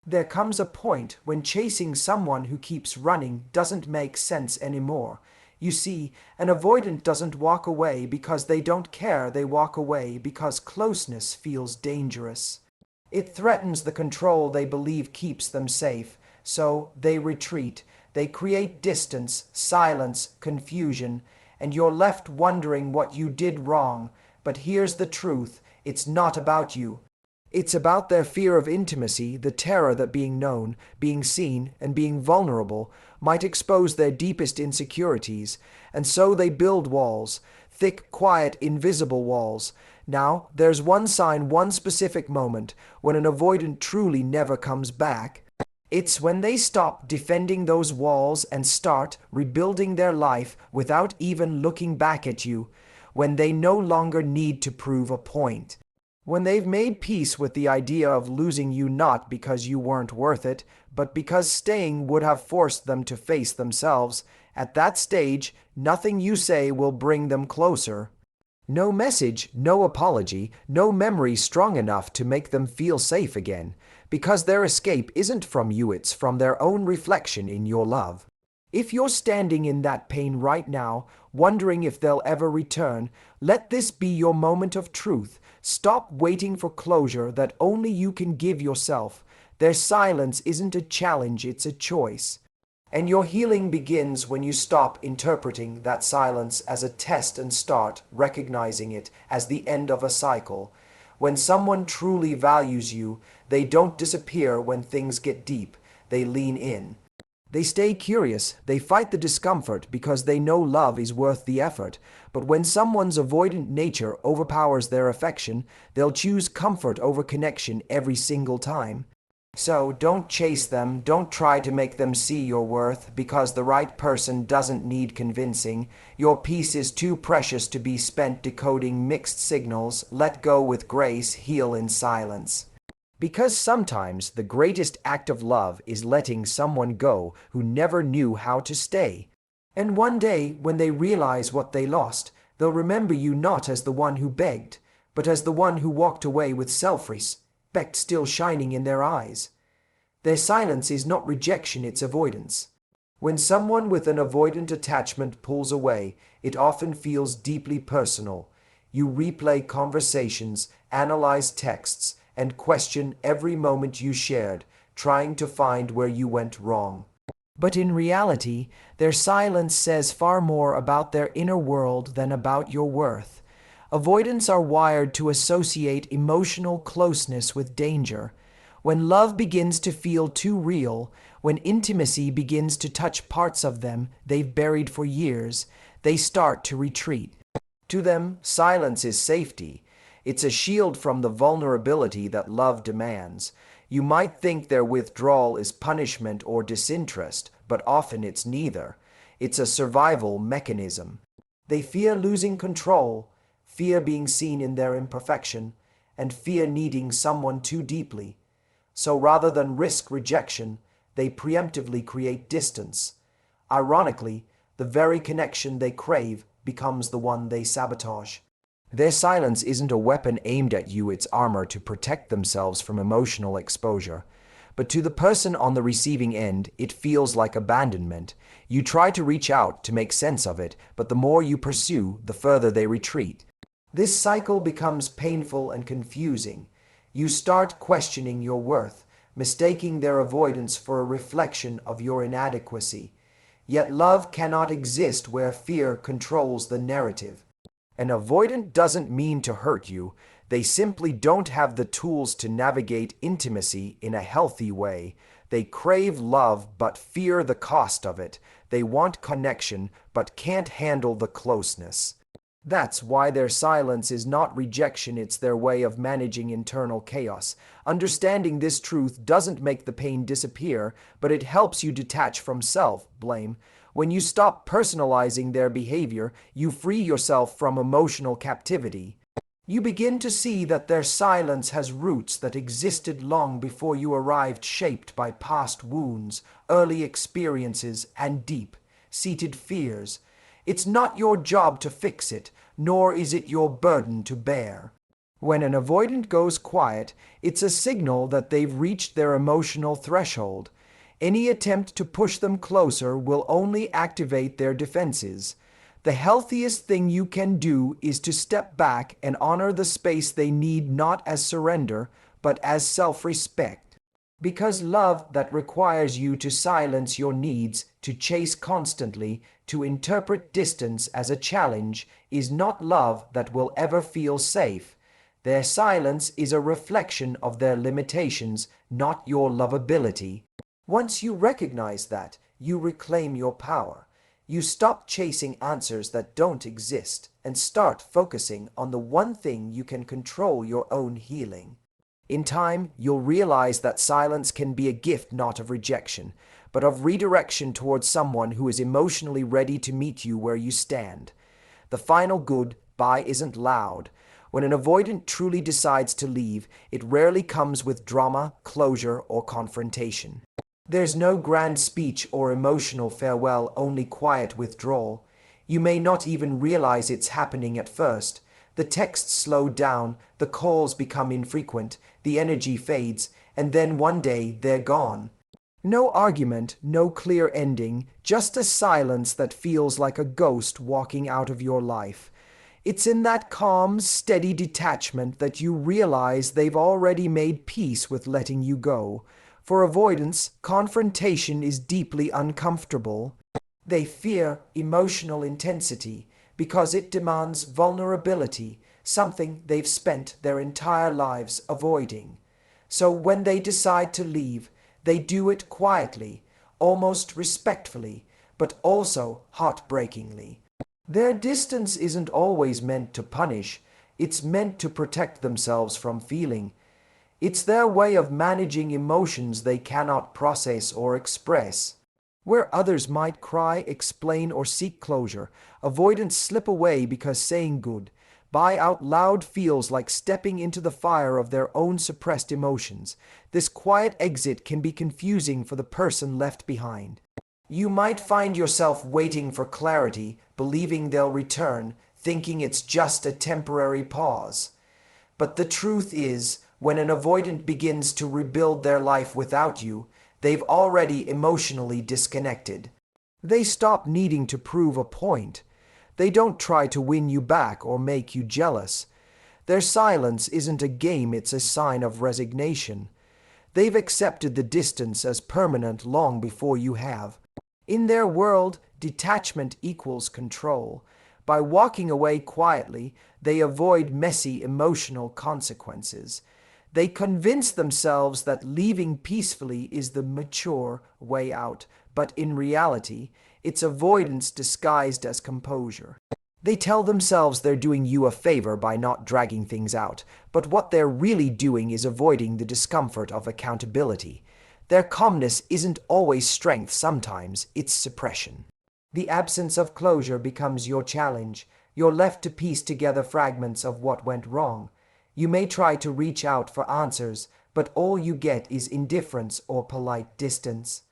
There comes a point when chasing someone who keeps running doesn't make sense anymore. You see, an avoidant doesn't walk away because they don't care, they walk away because closeness feels dangerous. It threatens the control they believe keeps them safe, so they retreat. They create distance, silence, confusion, and you're left wondering what you did wrong. But here's the truth, it's not about you. It's about their fear of intimacy, the terror that being known, being seen, and being vulnerable might expose their deepest insecurities, and so they build walls, thick, quiet, invisible walls. Now, there's one sign, one specific moment, when an avoidant truly never comes back. It's when they stop defending those walls and start rebuilding their life without even looking back at you, when they no longer need to prove a point. When they've made peace with the idea of losing you not because you weren't worth it, but because staying would have forced them to face themselves, at that stage, nothing you say will bring them closer. No message, no apology, no memory strong enough to make them feel safe again, because their escape isn't from you, it's from their own reflection in your love. If you're standing in that pain right now, wondering if they'll ever return, let this be your moment of truth. Stop waiting for closure that only you can give yourself. Their silence isn't a challenge, it's a choice. And your healing begins when you stop interpreting that silence as a test and start recognizing it as the end of a cycle. When someone truly values you, they don't disappear when things get deep. They lean in. They stay curious, they fight the discomfort because they know love is worth the effort. But when someone's avoidant nature overpowers their affection, they'll choose comfort over connection every single time. So don't chase them, don't try to make them see your worth, because the right person doesn't need convincing. Your peace is too precious to be spent decoding mixed signals. Let go with grace, heal in silence. Because sometimes the greatest act of love is letting someone go who never knew how to stay. And one day, when they realize what they lost, they'll remember you not as the one who begged, but as the one who walked away with self-respect still shining in their eyes. Their silence is not rejection, it's avoidance. When someone with an avoidant attachment pulls away, it often feels deeply personal. You replay conversations, analyze texts, and question every moment you shared, trying to find where you went wrong. But in reality, their silence says far more about their inner world than about your worth. Avoidants are wired to associate emotional closeness with danger. When love begins to feel too real, when intimacy begins to touch parts of them they've buried for years, they start to retreat. To them, silence is safety. It's a shield from the vulnerability that love demands. You might think their withdrawal is punishment or disinterest, but often it's neither. It's a survival mechanism. They fear losing control, fear being seen in their imperfection, and fear needing someone too deeply. So rather than risk rejection, they preemptively create distance. Ironically, the very connection they crave becomes the one they sabotage. Their silence isn't a weapon aimed at you, it's armor to protect themselves from emotional exposure. But to the person on the receiving end, it feels like abandonment. You try to reach out to make sense of it, but the more you pursue, the further they retreat. This cycle becomes painful and confusing. You start questioning your worth, mistaking their avoidance for a reflection of your inadequacy. Yet love cannot exist where fear controls the narrative. An avoidant doesn't mean to hurt you. They simply don't have the tools to navigate intimacy in a healthy way. They crave love but fear the cost of it. They want connection but can't handle the closeness. That's why their silence is not rejection, it's their way of managing internal chaos. Understanding this truth doesn't make the pain disappear, but it helps you detach from self-blame. When you stop personalizing their behavior, you free yourself from emotional captivity. You begin to see that their silence has roots that existed long before you arrived, shaped by past wounds, early experiences, and deep-seated fears. It's not your job to fix it, nor is it your burden to bear. When an avoidant goes quiet, it's a signal that they've reached their emotional threshold. Any attempt to push them closer will only activate their defenses. The healthiest thing you can do is to step back and honor the space they need, not as surrender, but as self-respect. Because love that requires you to silence your needs, to chase constantly, to interpret distance as a challenge, is not love that will ever feel safe. Their silence is a reflection of their limitations, not your lovability. Once you recognize that, you reclaim your power. You stop chasing answers that don't exist and start focusing on the one thing you can control: your own healing. In time, you'll realize that silence can be a gift not of rejection, but of redirection towards someone who is emotionally ready to meet you where you stand. The final goodbye isn't loud. When an avoidant truly decides to leave, it rarely comes with drama, closure, or confrontation. There's no grand speech or emotional farewell, only quiet withdrawal. You may not even realize it's happening at first. The texts slow down, the calls become infrequent, the energy fades, and then one day they're gone. No argument, no clear ending, just a silence that feels like a ghost walking out of your life. It's in that calm, steady detachment that you realize they've already made peace with letting you go. For avoidance, confrontation is deeply uncomfortable. They fear emotional intensity because it demands vulnerability, something they've spent their entire lives avoiding. So when they decide to leave, they do it quietly, almost respectfully, but also heartbreakingly. Their distance isn't always meant to punish, it's meant to protect themselves from feeling. It's their way of managing emotions they cannot process or express. Where others might cry, explain, or seek closure, avoidants slip away because saying goodbye out loud feels like stepping into the fire of their own suppressed emotions. This quiet exit can be confusing for the person left behind. You might find yourself waiting for clarity, believing they'll return, thinking it's just a temporary pause. But the truth is, when an avoidant begins to rebuild their life without you, they've already emotionally disconnected. They stop needing to prove a point. They don't try to win you back or make you jealous. Their silence isn't a game, it's a sign of resignation. They've accepted the distance as permanent long before you have. In their world, detachment equals control. By walking away quietly, they avoid messy emotional consequences. They convince themselves that leaving peacefully is the mature way out, but in reality, it's avoidance disguised as composure. They tell themselves they're doing you a favor by not dragging things out, but what they're really doing is avoiding the discomfort of accountability. Their calmness isn't always strength, sometimes it's suppression. The absence of closure becomes your challenge. You're left to piece together fragments of what went wrong. You may try to reach out for answers, but all you get is indifference or polite distance.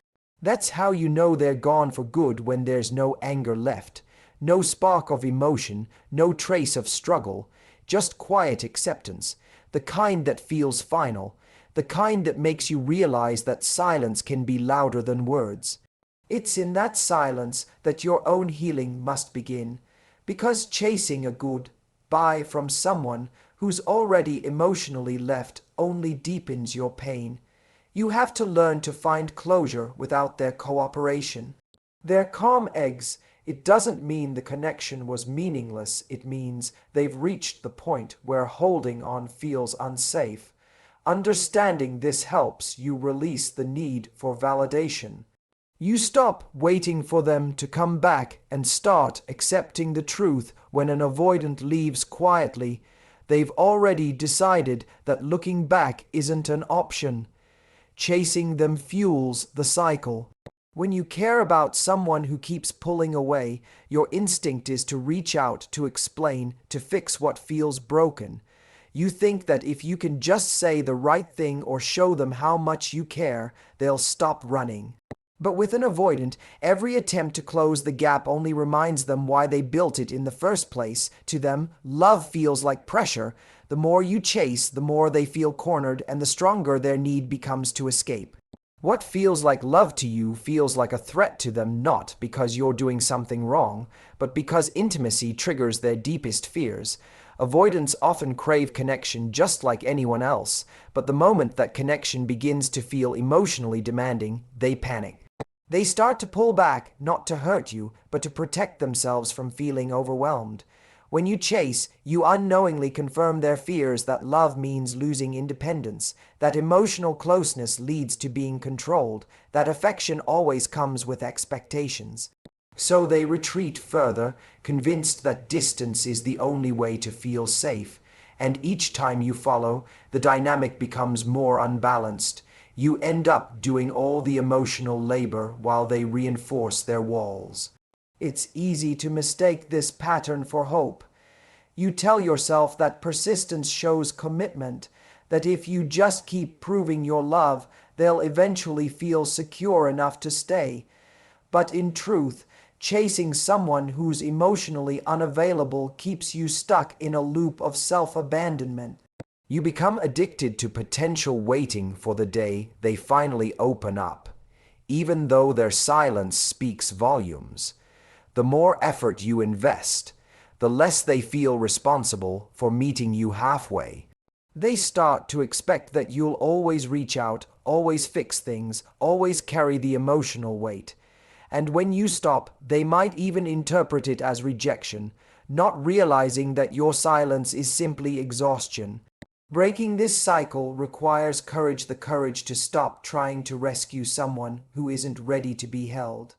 That's how you know they're gone for good, when there's no anger left, no spark of emotion, no trace of struggle, just quiet acceptance, the kind that feels final, the kind that makes you realize that silence can be louder than words. It's in that silence that your own healing must begin, because chasing a goodbye from someone who's already emotionally left only deepens your pain. You have to learn to find closure without their cooperation. They're calm eggs. It doesn't mean the connection was meaningless. It means they've reached the point where holding on feels unsafe. Understanding this helps you release the need for validation. You stop waiting for them to come back and start accepting the truth. When an avoidant leaves quietly, they've already decided that looking back isn't an option. Chasing them fuels the cycle. When you care about someone who keeps pulling away, your instinct is to reach out, to explain, to fix what feels broken. You think that if you can just say the right thing or show them how much you care, they'll stop running. But with an avoidant, every attempt to close the gap only reminds them why they built it in the first place. To them, love feels like pressure. The more you chase, the more they feel cornered, and the stronger their need becomes to escape. What feels like love to you feels like a threat to them, not because you're doing something wrong, but because intimacy triggers their deepest fears. Avoidants often crave connection just like anyone else, but the moment that connection begins to feel emotionally demanding, they panic. They start to pull back, not to hurt you, but to protect themselves from feeling overwhelmed. When you chase, you unknowingly confirm their fears that love means losing independence, that emotional closeness leads to being controlled, that affection always comes with expectations. So they retreat further, convinced that distance is the only way to feel safe. And each time you follow, the dynamic becomes more unbalanced. You end up doing all the emotional labor while they reinforce their walls. It's easy to mistake this pattern for hope. You tell yourself that persistence shows commitment, that if you just keep proving your love, they'll eventually feel secure enough to stay. But in truth, chasing someone who's emotionally unavailable keeps you stuck in a loop of self-abandonment. You become addicted to potential waiting for the day they finally open up, even though their silence speaks volumes. The more effort you invest, the less they feel responsible for meeting you halfway. They start to expect that you'll always reach out, always fix things, always carry the emotional weight. And when you stop, they might even interpret it as rejection, not realizing that your silence is simply exhaustion. Breaking this cycle requires courage, the courage to stop trying to rescue someone who isn't ready to be held.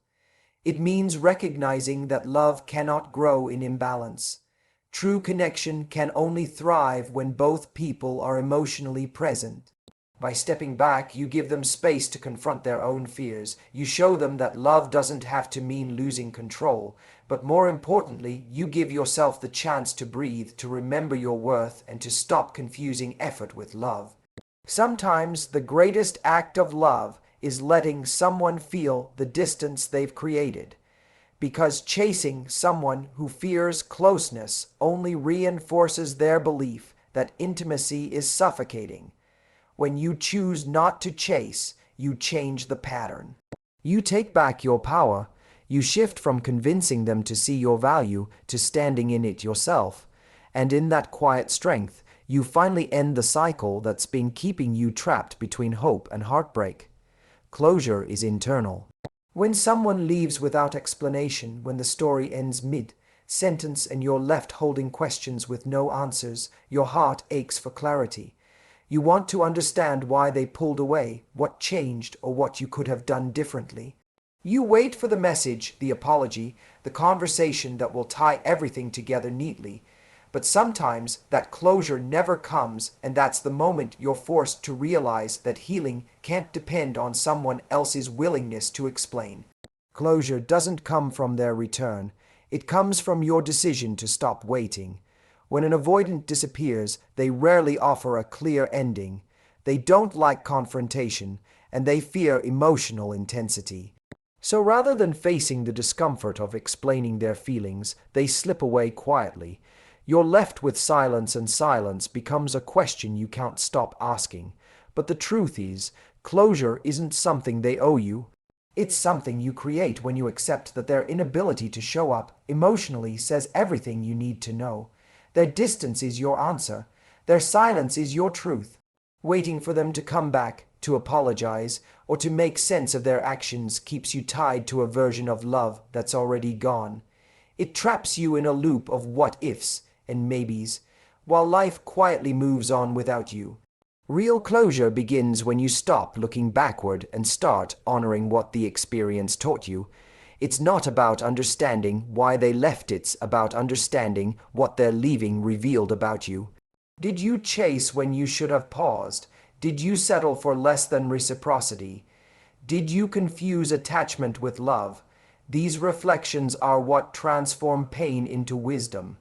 It means recognizing that love cannot grow in imbalance. True connection can only thrive when both people are emotionally present. By stepping back, you give them space to confront their own fears. You show them that love doesn't have to mean losing control, but more importantly, you give yourself the chance to breathe, to remember your worth, and to stop confusing effort with love. Sometimes the greatest act of love is letting someone feel the distance they've created, because chasing someone who fears closeness only reinforces their belief that intimacy is suffocating. When you choose not to chase, you change the pattern. You take back your power. You shift from convincing them to see your value to standing in it yourself. And in that quiet strength, you finally end the cycle that's been keeping you trapped between hope and heartbreak. Closure is internal. When someone leaves without explanation, when the story ends mid-sentence and you're left holding questions with no answers, your heart aches for clarity. You want to understand why they pulled away, what changed, or what you could have done differently. You wait for the message, the apology, the conversation that will tie everything together neatly. But sometimes that closure never comes, and that's the moment you're forced to realize that healing can't depend on someone else's willingness to explain. Closure doesn't come from their return. It comes from your decision to stop waiting. When an avoidant disappears, they rarely offer a clear ending. They don't like confrontation, and they fear emotional intensity. So rather than facing the discomfort of explaining their feelings, they slip away quietly. You're left with silence, and silence becomes a question you can't stop asking. But the truth is, closure isn't something they owe you. It's something you create when you accept that their inability to show up emotionally says everything you need to know. Their distance is your answer. Their silence is your truth. Waiting for them to come back, to apologize, or to make sense of their actions keeps you tied to a version of love that's already gone. It traps you in a loop of what-ifs and maybes, while life quietly moves on without you. Real closure begins when you stop looking backward and start honoring what the experience taught you. It's not about understanding why they left, it's about understanding what their leaving revealed about you. Did you chase when you should have paused? Did you settle for less than reciprocity? Did you confuse attachment with love? These reflections are what transform pain into wisdom.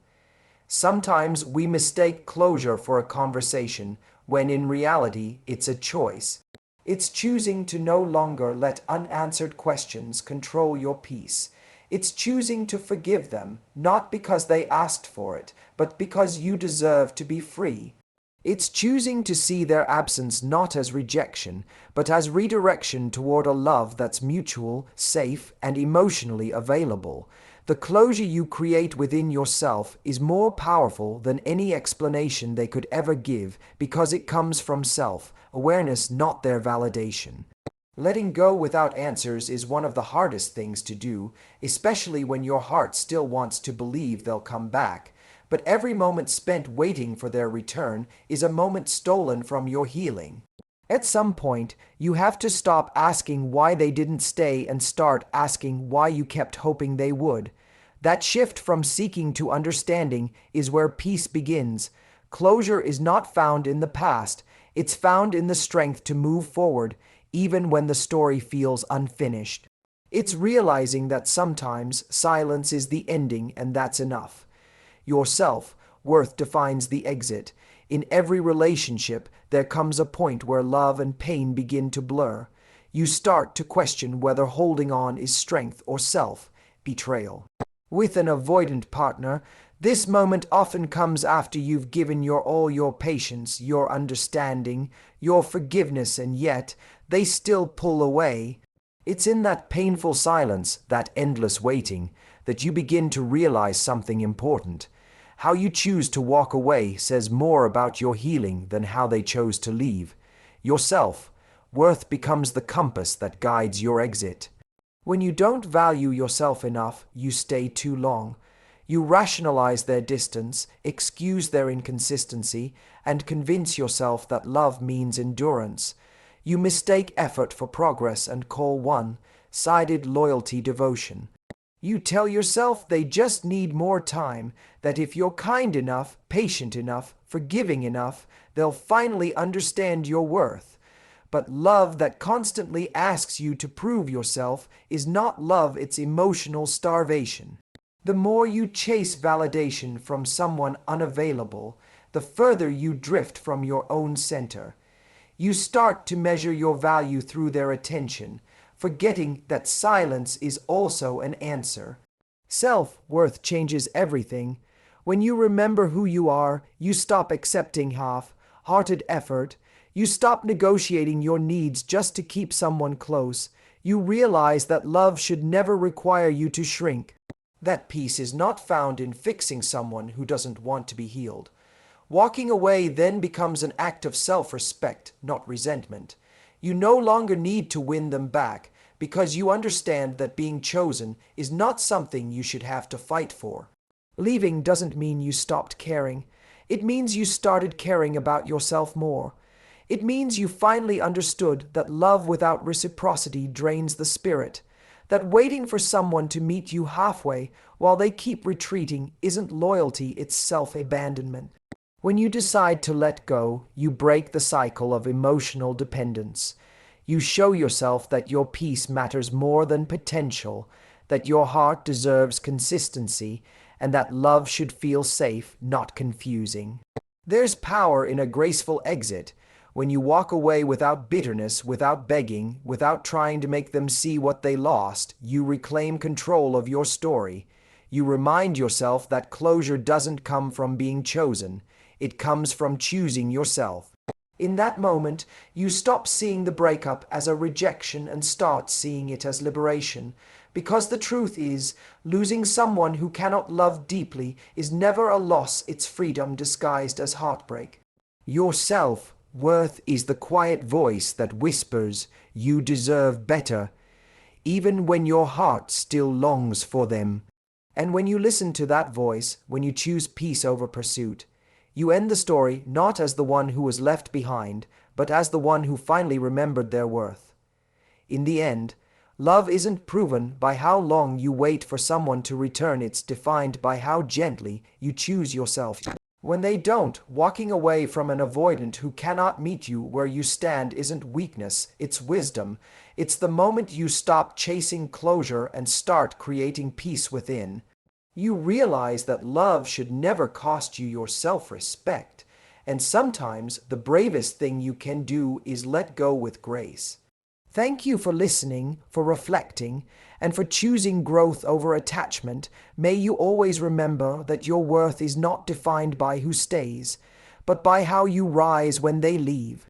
Sometimes we mistake closure for a conversation, when in reality it's a choice. It's choosing to no longer let unanswered questions control your peace. It's choosing to forgive them, not because they asked for it, but because you deserve to be free. It's choosing to see their absence not as rejection, but as redirection toward a love that's mutual, safe, and emotionally available. The closure you create within yourself is more powerful than any explanation they could ever give because it comes from self awareness, not their validation. Letting go without answers is one of the hardest things to do, especially when your heart still wants to believe they'll come back. But every moment spent waiting for their return is a moment stolen from your healing. At some point, you have to stop asking why they didn't stay and start asking why you kept hoping they would. That shift from seeking to understanding is where peace begins. Closure is not found in the past, it's found in the strength to move forward, even when the story feels unfinished. It's realizing that sometimes silence is the ending and that's enough. Your self-worth defines the exit. In every relationship, there comes a point where love and pain begin to blur. You start to question whether holding on is strength or self-betrayal. With an avoidant partner, this moment often comes after you've given all your patience, your understanding, your forgiveness, and yet they still pull away. It's in that painful silence, that endless waiting, that you begin to realize something important. How you choose to walk away says more about your healing than how they chose to leave. Your self-worth becomes the compass that guides your exit. When you don't value yourself enough, you stay too long. You rationalize their distance, excuse their inconsistency, and convince yourself that love means endurance. You mistake effort for progress and call one-sided loyalty devotion. You tell yourself they just need more time, that if you're kind enough, patient enough, forgiving enough, they'll finally understand your worth. But love that constantly asks you to prove yourself is not love, it's emotional starvation. The more you chase validation from someone unavailable, the further you drift from your own center. You start to measure your value through their attention, forgetting that silence is also an answer. Self-worth changes everything. When you remember who you are, you stop accepting half-hearted effort. You stop negotiating your needs just to keep someone close. You realize that love should never require you to shrink. That peace is not found in fixing someone who doesn't want to be healed. Walking away then becomes an act of self-respect, not resentment. You no longer need to win them back because you understand that being chosen is not something you should have to fight for. Leaving doesn't mean you stopped caring. It means you started caring about yourself more. It means you finally understood that love without reciprocity drains the spirit, that waiting for someone to meet you halfway while they keep retreating isn't loyalty, it's self-abandonment. When you decide to let go, you break the cycle of emotional dependence. You show yourself that your peace matters more than potential, that your heart deserves consistency, and that love should feel safe, not confusing. There's power in a graceful exit. When you walk away without bitterness, without begging, without trying to make them see what they lost, you reclaim control of your story. You remind yourself that closure doesn't come from being chosen. It comes from choosing yourself. In that moment, you stop seeing the breakup as a rejection and start seeing it as liberation. Because the truth is, losing someone who cannot love deeply is never a loss, it's freedom disguised as heartbreak. Your self-worth is the quiet voice that whispers, "You deserve better," even when your heart still longs for them. And when you listen to that voice, when you choose peace over pursuit, you end the story not as the one who was left behind, but as the one who finally remembered their worth. In the end, love isn't proven by how long you wait for someone to return, it's defined by how gently you choose yourself. When they don't, walking away from an avoidant who cannot meet you where you stand isn't weakness, it's wisdom. It's the moment you stop chasing closure and start creating peace within. You realize that love should never cost you your self-respect, and sometimes the bravest thing you can do is let go with grace. Thank you for listening, for reflecting, and for choosing growth over attachment. May you always remember that your worth is not defined by who stays, but by how you rise when they leave.